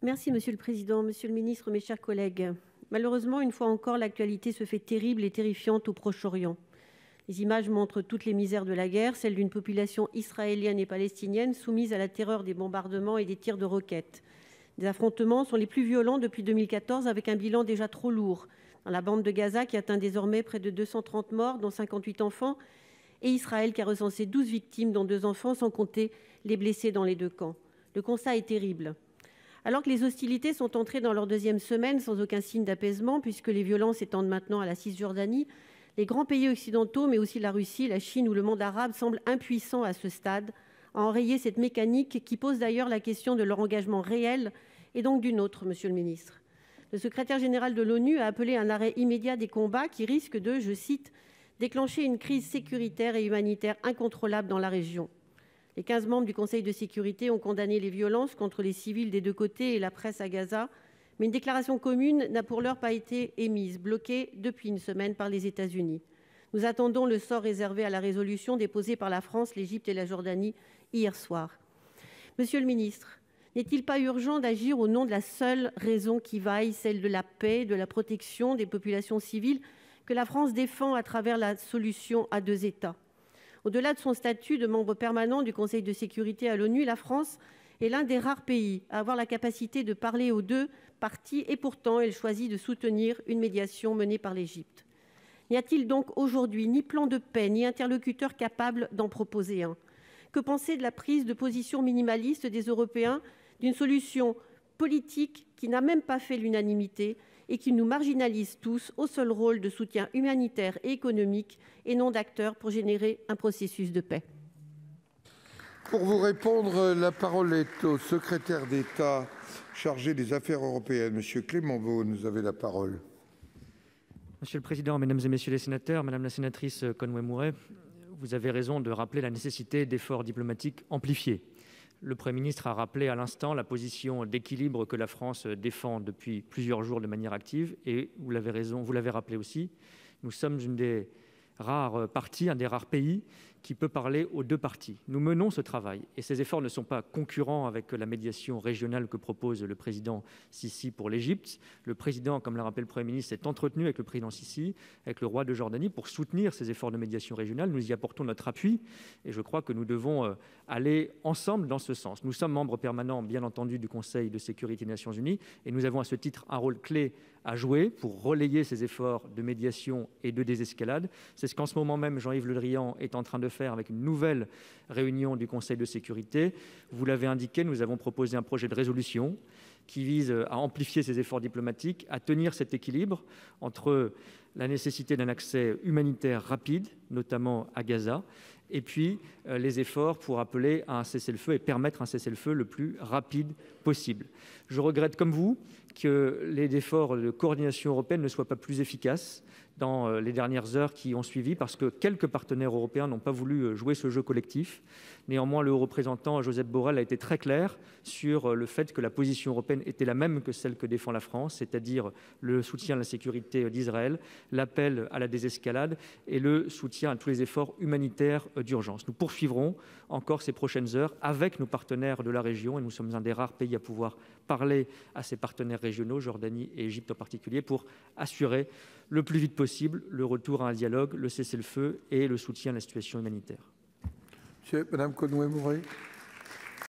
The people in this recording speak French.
Merci Monsieur le Président, Monsieur le Ministre, mes chers collègues. Malheureusement, une fois encore, l'actualité se fait terrible et terrifiante au Proche-Orient. Les images montrent toutes les misères de la guerre, celle d'une population israélienne et palestinienne soumise à la terreur des bombardements et des tirs de roquettes. Les affrontements sont les plus violents depuis 2014, avec un bilan déjà trop lourd dans la bande de Gaza qui atteint désormais près de 230 morts, dont 58 enfants, et Israël qui a recensé 12 victimes, dont 2 enfants, sans compter les blessés dans les deux camps. Le constat est terrible. Alors que les hostilités sont entrées dans leur deuxième semaine sans aucun signe d'apaisement, puisque les violences s'étendent maintenant à la Cisjordanie, les grands pays occidentaux, mais aussi la Russie, la Chine ou le monde arabe, semblent impuissants à ce stade à enrayer cette mécanique qui pose d'ailleurs la question de leur engagement réel et donc du nôtre, Monsieur le Ministre. Le secrétaire général de l'ONU a appelé à un arrêt immédiat des combats qui risquent de, je cite, « déclencher une crise sécuritaire et humanitaire incontrôlable dans la région ». Les 15 membres du Conseil de sécurité ont condamné les violences contre les civils des deux côtés et la presse à Gaza, mais une déclaration commune n'a pour l'heure pas été émise, bloquée depuis une semaine par les États-Unis. Nous attendons le sort réservé à la résolution déposée par la France, l'Égypte et la Jordanie hier soir. Monsieur le ministre, n'est-il pas urgent d'agir au nom de la seule raison qui vaille, celle de la paix, de la protection des populations civiles, que la France défend à travers la solution à deux États ? Au-delà de son statut de membre permanent du Conseil de sécurité à l'ONU, la France est l'un des rares pays à avoir la capacité de parler aux deux parties et pourtant elle choisit de soutenir une médiation menée par l'Égypte. N'y a-t-il donc aujourd'hui ni plan de paix, ni interlocuteur capable d'en proposer un ? Que penser de la prise de position minimaliste des Européens d'une solution politique qui n'a même pas fait l'unanimité et qui nous marginalise tous au seul rôle de soutien humanitaire et économique et non d'acteur pour générer un processus de paix? Pour vous répondre, la parole est au secrétaire d'État chargé des Affaires européennes, Monsieur Clément Beaune. Vous avez la parole. Monsieur le Président, Mesdames et Messieurs les sénateurs, Madame la sénatrice Conway-Mouret, vous avez raison de rappeler la nécessité d'efforts diplomatiques amplifiés. Le Premier ministre a rappelé à l'instant la position d'équilibre que la France défend depuis plusieurs jours de manière active et vous l'avez rappelé aussi, nous sommes une des rares parties, un des rares pays qui peut parler aux deux parties. Nous menons ce travail et ces efforts ne sont pas concurrents avec la médiation régionale que propose le président Sisi pour l'Égypte. Le président, comme l'a rappelé le Premier ministre, s'est entretenu avec le président Sisi, avec le roi de Jordanie pour soutenir ces efforts de médiation régionale. Nous y apportons notre appui et je crois que nous devons aller ensemble dans ce sens. Nous sommes membres permanents, bien entendu, du Conseil de sécurité des Nations Unies et nous avons à ce titre un rôle clé à jouer pour relayer ces efforts de médiation et de désescalade. C'est ce qu'en ce moment même Jean-Yves Le Drian est en train de faire avec une nouvelle réunion du Conseil de sécurité. Vous l'avez indiqué, nous avons proposé un projet de résolution qui vise à amplifier ces efforts diplomatiques, à tenir cet équilibre entre la nécessité d'un accès humanitaire rapide, notamment à Gaza, et puis les efforts pour appeler à un cessez-le-feu et permettre un cessez-le-feu le plus rapide possible. Je regrette, comme vous, que les efforts de coordination européenne ne soient pas plus efficaces dans les dernières heures qui ont suivi, parce que quelques partenaires européens n'ont pas voulu jouer ce jeu collectif. Néanmoins, le haut représentant Josep Borrell a été très clair sur le fait que la position européenne était la même que celle que défend la France, c'est-à-dire le soutien à la sécurité d'Israël, l'appel à la désescalade et le soutien à tous les efforts humanitaires d'urgence. Nous poursuivrons encore ces prochaines heures avec nos partenaires de la région, et nous sommes un des rares pays à pouvoir parler à ces partenaires régionaux, Jordanie et Égypte en particulier, pour assurer le plus vite possible le retour à un dialogue, le cessez-le-feu et le soutien à la situation humanitaire. Madame Conway-Mouret.